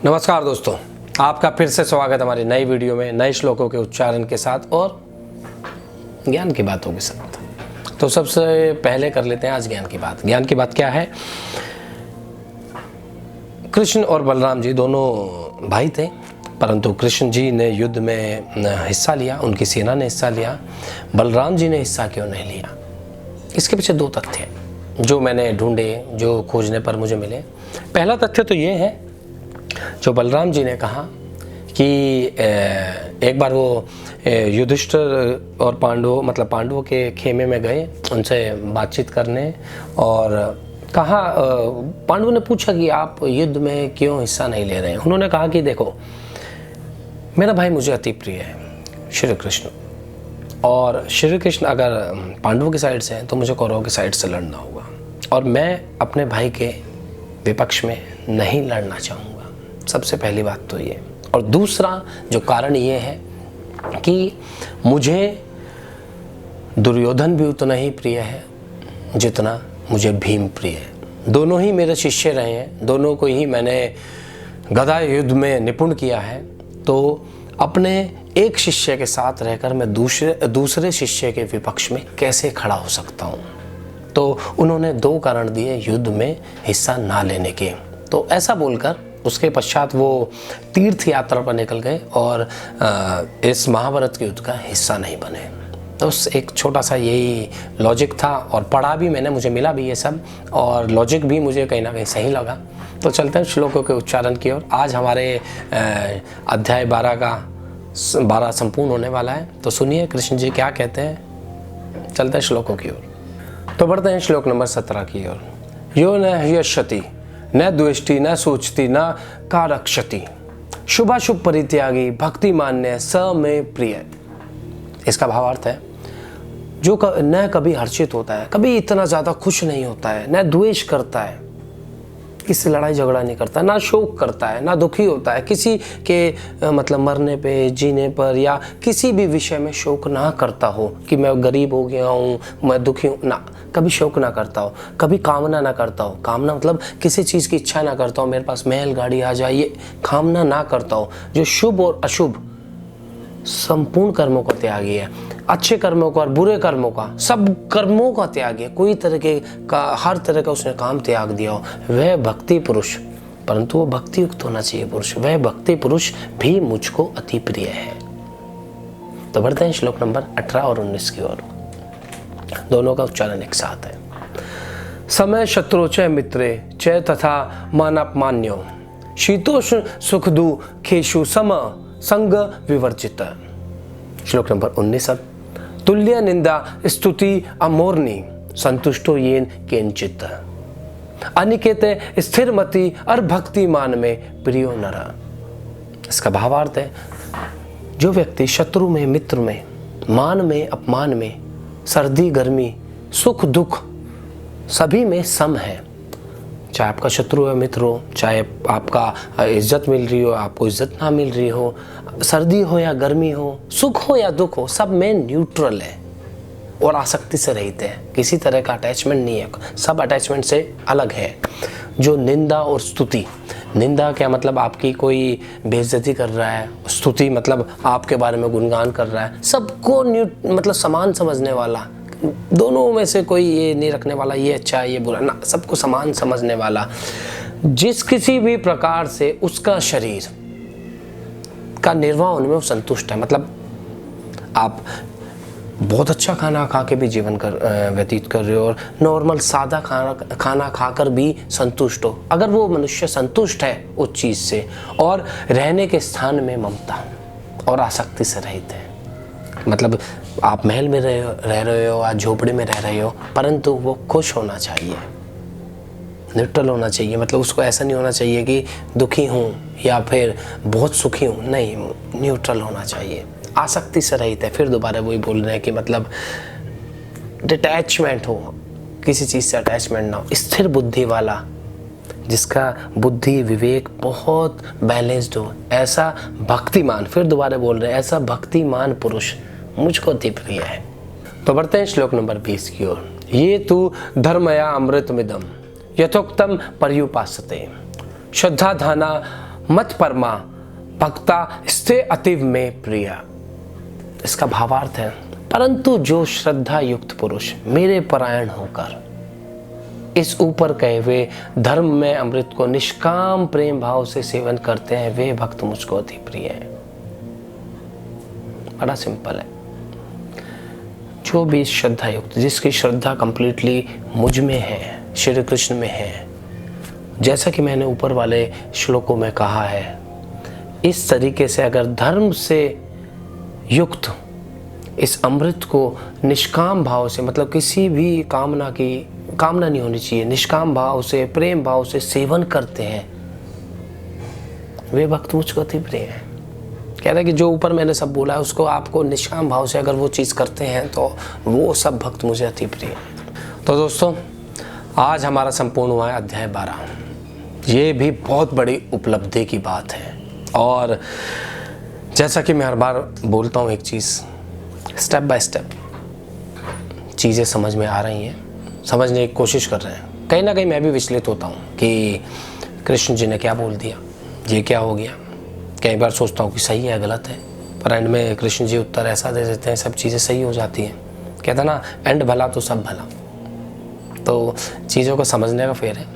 नमस्कार दोस्तों, आपका फिर से स्वागत हमारी नई वीडियो में नए श्लोकों के उच्चारण के साथ और ज्ञान की बातों के साथ। तो सबसे पहले कर लेते हैं आज ज्ञान की बात। ज्ञान की बात क्या है? कृष्ण और बलराम जी दोनों भाई थे, परंतु कृष्ण जी ने युद्ध में हिस्सा लिया, उनकी सेना ने हिस्सा लिया। बलराम जी ने हिस्सा क्यों नहीं लिया? इसके पीछे दो तथ्य हैं जो मैंने ढूंढे, जो खोजने पर मुझे मिले। पहला तथ्य तो ये है, जो बलराम जी ने कहा कि एक बार वो युधिष्ठिर और पांडवों के खेमे में गए उनसे बातचीत करने, और कहा, पांडवों ने पूछा कि आप युद्ध में क्यों हिस्सा नहीं ले रहे हैं। उन्होंने कहा कि देखो, मेरा भाई मुझे अति प्रिय है श्री कृष्ण, और श्री कृष्ण अगर पांडवों की साइड से हैं तो मुझे कौरवों की साइड से लड़ना होगा, और मैं अपने भाई के विपक्ष में नहीं लड़ना चाहूँगा। सबसे पहली बात तो ये। और दूसरा जो कारण ये है कि मुझे दुर्योधन भी उतना ही प्रिय है जितना मुझे भीम प्रिय है। दोनों ही मेरे शिष्य रहे हैं, दोनों को ही मैंने गदा युद्ध में निपुण किया है। तो अपने एक शिष्य के साथ रहकर मैं दूसरे शिष्य के विपक्ष में कैसे खड़ा हो सकता हूँ? तो उन्होंने दो कारण दिए युद्ध में हिस्सा ना लेने के। तो ऐसा बोलकर उसके पश्चात वो तीर्थ यात्रा पर निकल गए और इस महाभारत के युद्ध का हिस्सा नहीं बने। तो एक छोटा सा यही लॉजिक था, और पढ़ा भी मैंने, मुझे मिला भी ये सब, और लॉजिक भी मुझे कहीं ना कहीं सही लगा। तो चलते हैं श्लोकों के उच्चारण की ओर। आज हमारे अध्याय 12 संपूर्ण होने वाला है। तो सुनिए कृष्ण जी क्या कहते हैं। चलते हैं श्लोकों की ओर। तो बढ़ते हैं श्लोक नंबर 17 की ओर। यो न ह्यष्यति न द्वेष्टि न सोचती न कारक्षति, शुभाशुभ परित्यागी भक्ति मान्य स में प्रिय। इसका भावार्थ है, जो न कभी हर्षित होता है, कभी इतना ज़्यादा खुश नहीं होता है, न द्वेष करता है, किसी लड़ाई झगड़ा नहीं करता, ना शोक करता है, ना दुखी होता है, किसी के मरने पे, जीने पर या किसी भी विषय में शोक ना करता हो कि मैं गरीब हो गया हूँ, मैं दुखी हूँ, ना, कभी शोक ना करता हो, कभी कामना ना करता हो। कामना मतलब किसी चीज़ की इच्छा ना करता हो, मेरे पास महल गाड़ी आ जाए, ये कामना ना करता हो। जो शुभ और अशुभ संपूर्ण कर्मों का त्यागी है, अच्छे कर्मों का और बुरे कर्मों का, सब कर्मों का त्यागी है। कोई तरह के का, हर तरह का उसने काम त्याग दिया हो, वह भक्ति पुरुष, परंतु वो भक्ति युक्त होना चाहिए पुरुष, वह भक्ति पुरुष भी मुझको अति प्रिय है। तो बढ़ते हैं श्लोक नंबर 18 और 19 की ओर। दोनों का उच्चारण एक साथ है। समय शत्रु च मित्रे च तथा मानापमान्यो, शीतोष्ण सुख दुखेषु सम संग विवर्जित। श्लोक नंबर 19 अब। तुल्य निंदा स्तुति अमोरनी, संतुष्टो येन केनचित, अनिकेत स्थिरमति और भक्तिमान में प्रियो नर। इसका भावार्थ है, जो व्यक्ति शत्रु में, मित्र में, मान में, अपमान में, सर्दी गर्मी, सुख दुख सभी में सम है। चाहे आपका शत्रु है, मित्र हो, चाहे आपका इज्जत मिल रही हो, आपको इज्जत ना मिल रही हो, सर्दी हो या गर्मी हो, सुख हो या दुख हो, सब में न्यूट्रल है और आसक्ति से रहित है। किसी तरह का अटैचमेंट नहीं है, सब अटैचमेंट से अलग है। जो निंदा और स्तुति, निंदा क्या मतलब आपकी कोई बेइज्जती कर रहा है, स्तुति मतलब आपके बारे में गुणगान कर रहा है, सबको समान समझने वाला, दोनों में से कोई ये नहीं रखने वाला ये अच्छा है ये बुरा ना, सबको समान समझने वाला। जिस किसी भी प्रकार से उसका शरीर का निर्वाह होने में वो संतुष्ट है। मतलब आप बहुत अच्छा खाना खा के भी जीवन व्यतीत कर रहे हो और नॉर्मल सादा खाना खाकर भी संतुष्ट हो। अगर वो मनुष्य संतुष्ट है उस चीज़ से, और रहने के स्थान में ममता और आसक्ति से रहित है, मतलब आप महल में रह रहे हो या झोपड़ी में रह रहे हो, परंतु वो खुश होना चाहिए, न्यूट्रल होना चाहिए। मतलब उसको ऐसा नहीं होना चाहिए कि दुखी हूँ या फिर बहुत सुखी हूँ, नहीं, न्यूट्रल होना चाहिए, आसक्ति से रहित है। फिर दोबारा वही बोल रहे हैं कि मतलब डिटैचमेंट हो, किसी चीज़ से अटैचमेंट ना हो, स्थिर बुद्धि वाला, जिसका बुद्धि विवेक बहुत बैलेंस्ड हो, ऐसा भक्तिमान, फिर दोबारा बोल रहे हैं, ऐसा भक्तिमान पुरुष मुझको अति प्रिय है। तो बढ़ते हैं श्लोक नंबर 20 की ओर। ये तू धर्मया अमृतमिदम यथोक्तम पर्युपासते, श्रद्धा धाना मत परमा भक्ता स्ते अतीव में प्रिय। इसका भावार्थ है, परंतु जो श्रद्धा युक्त पुरुष मेरे परायण होकर इस ऊपर कहे हुए धर्म में अमृत को निष्काम प्रेम भाव से सेवन करते हैं, वे भक्त मुझको अति प्रिय हैं। बड़ा सिंपल है। जो भी श्रद्धा युक्त, जिसकी श्रद्धा कंप्लीटली मुझ में है, श्री कृष्ण में है, जैसा कि मैंने ऊपर वाले श्लोकों में कहा है, इस तरीके से अगर धर्म से युक्त इस अमृत को निष्काम भाव से, मतलब किसी भी कामना नहीं होनी चाहिए, निष्काम भाव से, प्रेम भाव से सेवन करते हैं, वे भक्त मुझको अति प्रिय हैं। कह रहा है कि जो ऊपर मैंने सब बोला है उसको आपको निष्काम भाव से अगर वो चीज़ करते हैं तो वो सब भक्त मुझे अति प्रिय हैं। तो दोस्तों, आज हमारा संपूर्ण हुआ है अध्याय 12। ये भी बहुत बड़ी उपलब्धि की बात है। और जैसा कि मैं हर बार बोलता हूँ, एक चीज़ स्टेप बाय स्टेप चीज़ें समझ में आ रही हैं, समझने की कोशिश कर रहे हैं। कहीं ना कहीं मैं भी विचलित होता हूँ कि कृष्ण जी ने क्या बोल दिया, ये क्या हो गया। कई बार सोचता हूँ कि सही है गलत है, पर एंड में कृष्ण जी उत्तर ऐसा दे देते हैं, सब चीज़ें सही हो जाती हैं। कहता ना, एंड भला तो सब भला। तो चीज़ों को समझने का फेर है।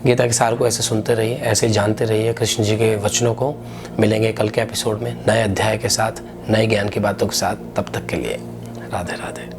गीता के सार को ऐसे सुनते रहिए, ऐसे जानते रहिए कृष्ण जी के वचनों को। मिलेंगे कल के एपिसोड में नए अध्याय के साथ, नए ज्ञान की बातों के साथ। तब तक के लिए राधे राधे।